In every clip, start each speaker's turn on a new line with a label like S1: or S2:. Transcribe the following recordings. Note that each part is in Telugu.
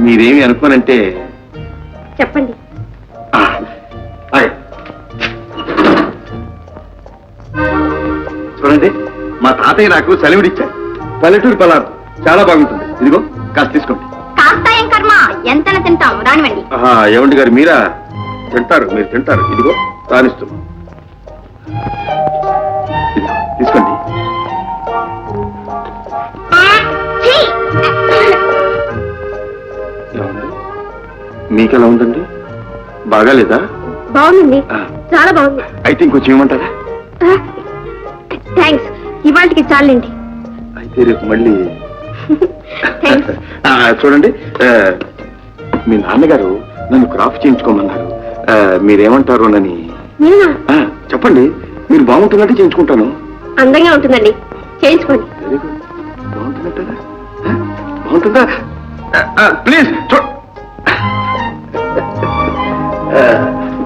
S1: మీరేమి అనుకోనంటే
S2: చెప్పండి.
S1: చూడండి, మా తాతయ్య నాకు సెలవుడిచ్చారు. పల్లెటూరు పలారం చాలా బాగుంటుంది. ఇదిగో కాస్త తీసుకోండి.
S2: కాస్త ఏం కర్మ, ఎంతన తింటాం, రానివ్వండి.
S1: ఏమండి గారు, మీరా తింటారు? మీరు తింటారు. ఇదిగో రానిస్తున్నాం, తీసుకోండి. మీకెలా ఉందండి? బాగాలేదా?
S2: బాగుందండి, చాలా బాగుంది.
S1: అయితే ఇంకొంచెం ఏమంటారా?
S2: థ్యాంక్స్, ఇవాళకి చాలండి.
S1: అయితే రేపు మళ్ళీ. చూడండి, మీ నాన్నగారు నన్ను క్రాఫ్ చేయించుకోమన్నారు. మీరేమంటారు నని చెప్పండి. మీరు బాగుంటున్నట్టు చేయించుకుంటాను.
S2: అందంగా ఉంటుందండి, చేయించుకోండి.
S1: బాగుంటున్నట్టా? బాగుంటుందా? ప్లీజ్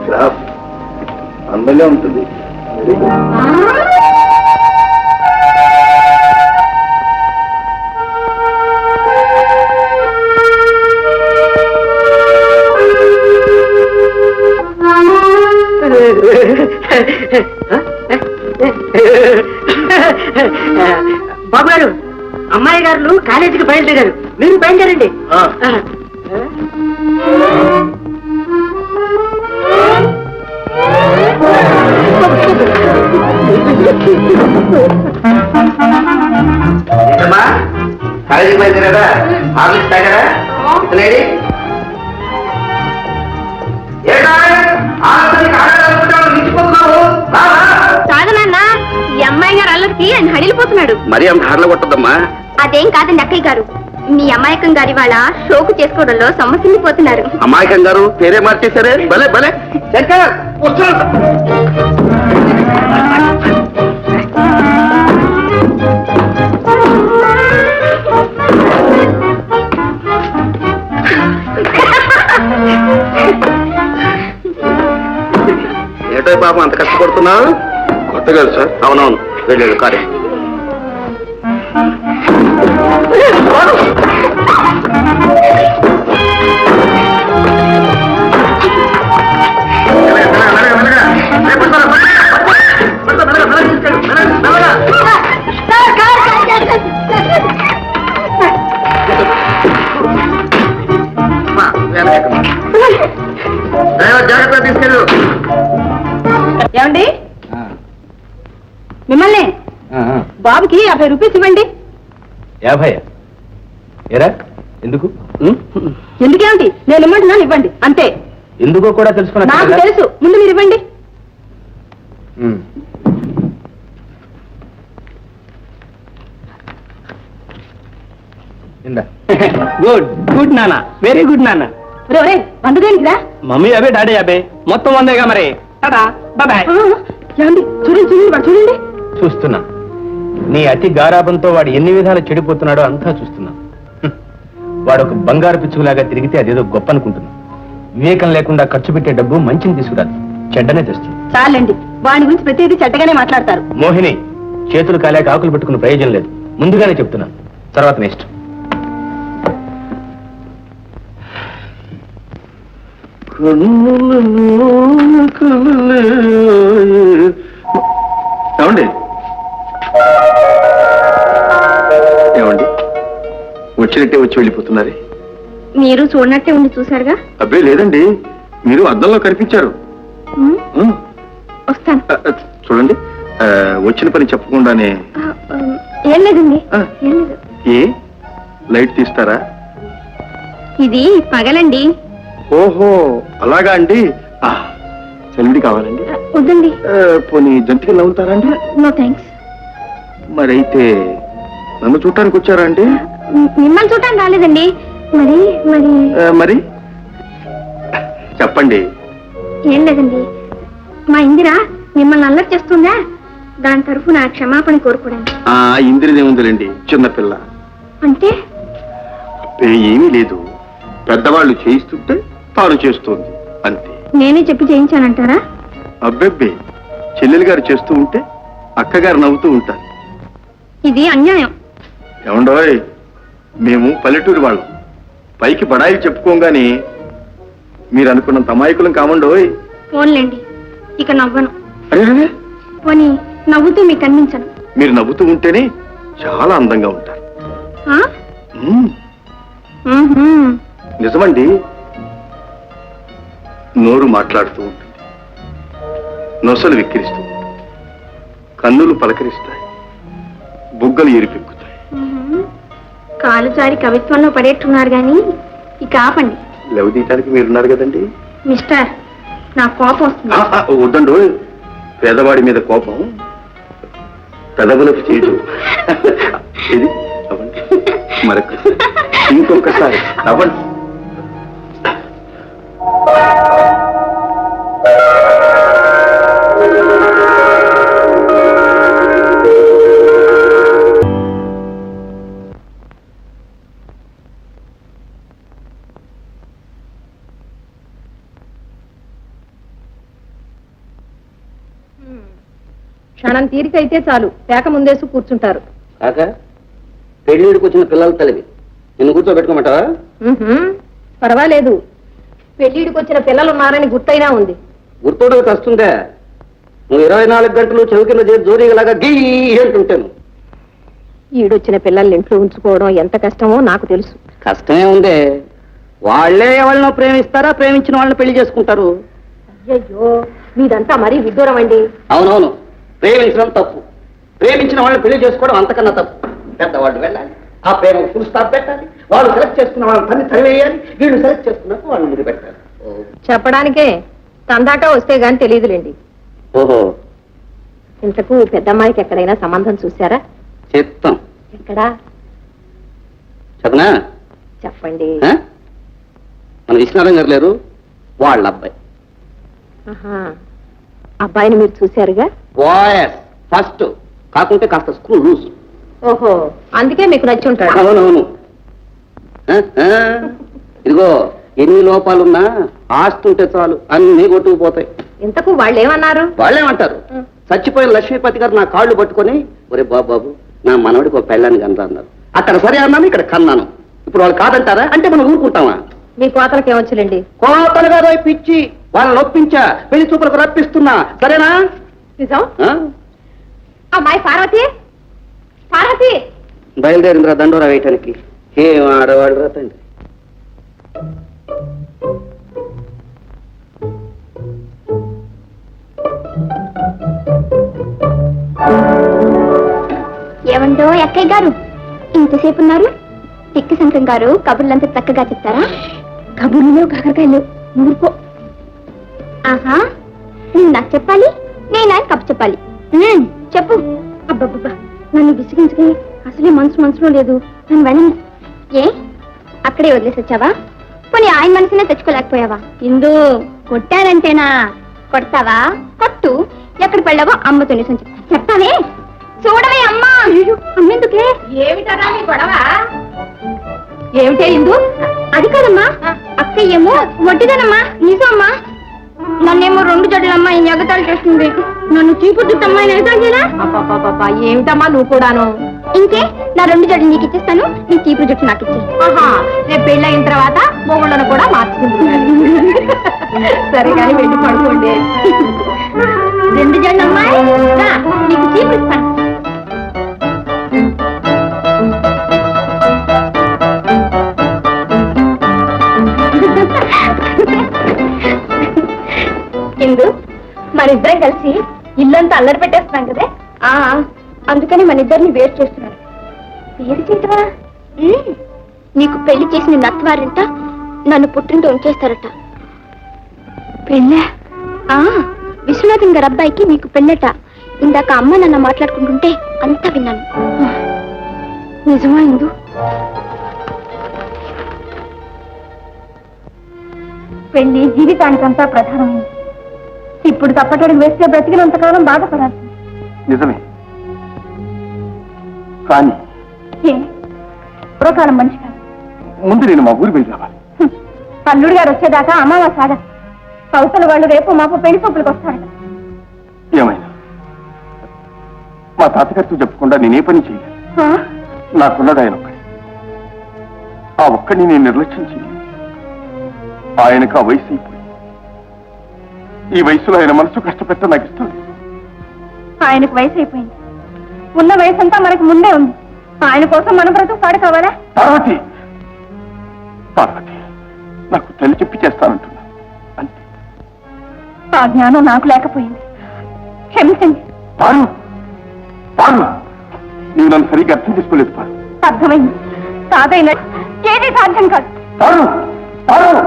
S1: క్రాఫ్ అందంగా ఉంటుంది.
S3: బాబు గారు, అమ్మాయి గారు కాలేజీకి బయలుదేరారు, మీరు బయలుదేరండి.
S4: కాలేజీకి బయలుదేరారా? ఆఫీస్ తాగారా? ఇతనేడి
S2: కాదు నాన్న, ఈ అమ్మాయి గారు అల్లరికి ఆయన హడిలిపోతున్నాడు.
S1: మరి అంత హార్ల కొట్టద్దమ్మా.
S2: అదేం కాదండి అక్కయ్య గారు, మీ అమాయకం గారి వాళ్ళ షోకు చేసుకోవడంలో సమస్యపోతున్నారు.
S1: అమాయకం గారు పేరే మార్చేశారే. భలే భలే. ఏటో పాపం అంత కష్టపడుతున్నావు? కొత్త కాదు సార్. అవునవును, వెళ్ళాడు కారే. జాగ్రత్త తీసుకెళ్ళు.
S3: ఏమండి, మిమ్మల్ని బాబుకి 50 రూపీస్ ఇవ్వండి.
S4: 50? ఏరా ఎందుకు?
S3: ఎందుకేమిటి, నేను ఇమ్మంటున్నాను, ఇవ్వండి అంతే.
S4: ఎందుకో కూడా తెలుసుకున్నా.
S3: నాకు తెలుసు, ముందు మీరు ఇవ్వండి.
S4: గుడ్ గుడ్ నాన్న, వెరీ గుడ్ నాన్న.
S3: వందదేనికిరా?
S4: మమ్మీ 50, డాడీ 50, మొత్తం 100గా మరి. బాయ్.
S3: ఏమండి, చూడండి చూడండి, వాడు చూడండి.
S4: చూస్తున్నా, నీ అతి గారాబంతో వాడు ఎన్ని విధాలు చెడిపోతున్నాడో అంతా చూస్తున్నా. వాడు ఒక బంగారు పిచ్చుకులాగా తిరిగితే అదేదో గొప్ప అనుకుంటున్నా. వివేకం లేకుండా ఖర్చు పెట్టే డబ్బు మంచిని తీసుకురాదు, చెడ్డనే తెస్తుంది.
S3: చాలండి, వాడి గురించి ప్రతిదీ చెడ్డగానే మాట్లాడతారు.
S4: మోహిని, చేతులు కాలేక ఆకులు పెట్టుకున్న ప్రయోజనం లేదు, ముందుగానే చెప్తున్నాను. తర్వాత నెక్స్ట్.
S1: ఏమండి ఏమండి, వచ్చినట్టే వచ్చి వెళ్ళిపోతున్నారే.
S2: మీరు చూడనట్టే ఉండి చూసారుగా.
S1: అబ్బే లేదండి, మీరు అద్దంలో కనిపించారు.
S2: వస్తాను.
S1: చూడండి, వచ్చిన పని చెప్పకుండానే.
S2: ఏం లేదండి, ఏం లేదు.
S1: ఏ లైట్ తీస్తారా?
S2: ఇది పగలండి.
S1: ఓహో అలాగా అండి. సెలవుడి కావాలండి?
S2: వద్దండి.
S1: పోనీ జంతికి నవ్వుతారా అండి?
S2: No thanks.
S1: మరైతే నన్ను చూడటానికి వచ్చారా అండి?
S2: మిమ్మల్ని చూడటానికి రాలేదండి. మరి మరి
S1: మరి చెప్పండి.
S2: ఏం లేదండి, మా ఇందిరా మిమ్మల్ని అల్లరి చేస్తుందా, దాని తరఫున క్షమాపణ కోరుకోవడానికి.
S1: ఇందిరదేముందిలేండి, చిన్నపిల్ల.
S2: అంటే
S1: ఏమీ లేదు, పెద్దవాళ్ళు చేయిస్తుంటే తాను చేస్తుంది అంతే.
S2: నేనే చెప్పి చేయించానంటారా?
S1: అబ్బెబ్బే, చెల్లెలు గారు చేస్తూ ఉంటే అక్కగారు నవ్వుతూ ఉంటారు.
S2: ఇది అన్యాయం.
S1: ఏమండోయ్, మేము పల్లెటూరు వాళ్ళం, పైకి బడాయి చెప్పుకోగానే మీరు అనుకున్నంత అమాయకులం కామండోయ్.
S2: ఫోన్లేండి, ఇక నవ్వను.
S1: అరే,
S2: పోనీ నవ్వుతూ మీకు కనిపించను.
S1: మీరు నవ్వుతూ ఉంటేనే చాలా అందంగా ఉంటారు.
S2: ఆ?
S1: మ్మ్.
S2: మ్మ్హ్మ్.
S1: నిజమండి. నోరు మాట్లాడుతూ ఉంటుంది, నొసలు విక్కిరిస్తూ ఉంటుంది, కన్నులు పలకరిస్తాయి, బుగ్గలు ఎరిపెక్కుతాయి.
S2: మ్మ్హ్మ్. కాలు జారి కవిత్వంలో పడేట్టున్నారు గాని ఇక ఆపండి.
S1: లెవ తీయటానికి మీరున్నారు కదండి.
S2: మిస్టర్, నా కోపం వస్తుంది.
S1: వద్దండు, పేదవాడి మీద కోపం పెదవులకు చేయదు. ఇది అవ్వండి, మరొక ఇంకొకసారి అవ్వండి.
S3: క్షణం తీరికైతే చాలు, పేక ముందేసి కూర్చుంటారు.
S5: కాక పెళ్లిడికి వచ్చిన పిల్లల తల్లివి, నిన్ను కూర్చోబెట్టుకోమంటావా?
S3: పర్వాలేదు, పెళ్లిడికి వచ్చిన పిల్లలు ఉన్నారని గుర్తైనా ఉంది.
S5: గుర్తుడు వస్తుందే, నువ్వు 24 గంటలు చెవి కింద చేసి జోరీలాగా గీ అంటుంటాను.
S3: ఈడొచ్చిన పిల్లల్ని ఇంట్లో ఉంచుకోవడం ఎంత కష్టమో నాకు తెలుసు.
S5: కష్టమే ఉందే, వాళ్లే ఎవరినో ప్రేమిస్తారా, ప్రేమించిన వాళ్ళని పెళ్లి చేసుకుంటారు.
S3: అయ్యయ్యో, మీదంతా మరీ విడ్డూరం అండి.
S5: అవునవును, ప్రేమించడం తప్పు, ప్రేమించిన వాళ్ళని పెళ్లి చేసుకోవడం అంతకన్నా తప్పు. పెద్దవాళ్ళు వెళ్ళాలి, ఆ ప్రేమ ఫుల్ స్టాప్ పెట్టాలి, వాళ్ళు సెలెక్ట్ చేసుకున్న వాళ్ళని తన్ని తరివేయాలి, వీళ్ళు సెలెక్ట్ చేసుకున్నట్టు వాళ్ళు ముందు పెట్టాలి.
S3: చెప్పడానికే తందాక వస్తే గాని తెలియదులేండి.
S5: ఓహో,
S3: ఇంతకు పెద్దమ్మాయికి ఎక్కడైనా సంబంధం చూశారా?
S5: చెప్తాం.
S3: ఎక్కడా
S5: చదనా
S3: చెప్పండి.
S5: మన విశ్వనాథం గారు లేరు, వాళ్ళ అబ్బాయి.
S3: ఆహా, అబ్బాయిని మీరు చూశారుగా?
S5: బాయస్ ఫస్ట్, కాకుంటే కాస్త స్కూల్ లూజ్.
S3: ఓహో, అందుకే మీకు నచ్చి ఉంటాడు.
S5: అవునవును. ఇదిగో, ఎన్ని లోపాలున్నా ఆస్తి ఉంటే చాలు, అన్ని కొట్టుకుపోతాయి.
S3: ఇంతకు వాళ్ళు ఏమన్నారు?
S5: వాళ్ళేమంటారు, చచ్చిపోయిన లక్ష్మీపతి గారు నా కాళ్ళు పట్టుకొని, ఒరే బాబు నా మనవడికి ఒక పెళ్ళాన్ని కన్నా అన్నారు. అక్కడ సరే అన్నాను, ఇక్కడ కన్నాను. ఇప్పుడు వాళ్ళు కాదంటారా అంటే మనం ఊరుకుంటామా?
S3: మీ కోతలకి ఏమొచ్చులేండి.
S5: కోతలు కాదు, పిచ్చి వాళ్ళని ఒప్పించా, పెళ్లి చూపులకు రప్పిస్తున్నా, సరేనా?
S3: నిజం. అమ్మాయి పార్వతి, పార్వతి
S5: బయలుదేరిందిరా దండోరా వేయటానికి. ఏం ఆడవాడు రా తండ్రి.
S2: ఏమండో అక్కయ్య గారు, ఇంతసేపు ఉన్నారు? తిక్కి శంకరం గారు కబుర్లంతా చక్కగా చెప్తారా? కబుర్లు కాకరకాయలు ఊరుకో. ఆహా, నువ్వు నాకు చెప్పాలి, నేను ఆయన కబు చెప్పాలి. చెప్పు. అబ్బబ్బబ్బా, నన్ను విసిగించుకుని అసలే మనసులో లేదు. నన్ను వెళ్ళండి. ఏ అక్కడే వదిలేసి వచ్చావా? పోనీ ఆయన మనసునే తెచ్చుకోలేకపోయావా? ఇందు కొట్టానంటేనా? కొడతావా? కొట్టు. ఎక్కడ పెళ్ళావో అమ్మతో నిజం చెప్తావే. చూడవే అమ్మా. అమ్మెందుకే?
S3: ఏమిటరా మీ గొడవ?
S2: ఏమిటే ఇందు? అది కాదమ్మా, అక్క ఏమో వడ్డీదనమ్మా. నిజమ్మా, నన్నేమో 2 జడ్లమ్మా ఈ ఎగతాలు చేస్తుంది. నన్ను చీపుద్దుతమ్మా ఎగతాలు చేయరా?
S3: అబ్బా, ఏమిటమ్మా నువ్వు కూడాను?
S2: ఇంకే, నా 2 జడ్లు నీకు ఇచ్చేస్తాను, నీ చీపురు జుట్టు నాకు ఇచ్చే.
S3: ఆహా, రేపు పెళ్ళయిన తర్వాత మొగుళ్ళను కూడా మార్చుకుంటున్నాను. సరే కానీ వెళ్ళి పడుకోండి.
S2: 2 జడ్లమ్మా, నీకు చీపురు ఇస్తాను. ఇందు, మనిద్దరం కలిసి ఇల్లంతా అల్లరి పెట్టేస్తున్నాం కదే. అందుకని మన ఇద్దరిని వేరు చేస్తున్నారు. వేరు చేయటమా? నీకు పెళ్లి చేసిన నత్వారింట నన్ను పుట్టింటూ ఉంచేస్తారట. పెళ్ళా? విశ్వనాథన్ గారి అబ్బాయికి నీకు పెళ్ళట. ఇందాక అమ్మ నన్ను మాట్లాడుకుంటుంటే అంతా విన్నాను. నిజమా ఇందు? పెళ్లి జీవితానికంతా ప్రధానమైంది. ఇప్పుడు తప్పటడుగు వేస్తే బ్రతికినంతకాలం బాధపడాలి.
S1: నిజమే, కానీ
S2: పూర్వకాలం మనిషి కాదు.
S1: ముందు నేను మా ఊరు వెళ్ళి రావాలి.
S2: అల్లుడు గారు వచ్చేదాకా అమావా సాగ. కౌసల వాళ్ళు రేపు మాపు పెళ్లి చూపులకు వస్తారట.
S1: ఏమైనా మా తాతగారితో చెప్పకుండా నేనే పని చేయలేదు. నాకున్నది ఆయన ఒక్కడే. ఆ ఒక్కడిని నేను నిర్లక్ష్యం చేయను. ఆయనకు ఆ వయసు అయిపోయింది. ఈ వయసులో ఆయన మనసు కష్టపెట్ట నాకు ఇష్టం లేదు.
S2: ఆయనకు వయసు అయిపోయింది. ఉన్న వయసు అంతా మనకు ముందే ఉంది. ఆయన కోసం మన బ్రతుకు పాడు కావాలా?
S1: పార్వతి, పార్వతి, నాకు తల్లి చెప్పి చేస్తానంటున్నా అంతే.
S2: ఆ జ్ఞానం నాకు లేకపోయింది. క్షమించండి.
S1: పారు, పారు, నీవు నన్ను సరిగ్గా అర్థం చేసుకోలేదు. పారు,
S2: అర్థమైంది. సాధైన ఏది సాధ్యం కాదు.
S1: పారు, పారు.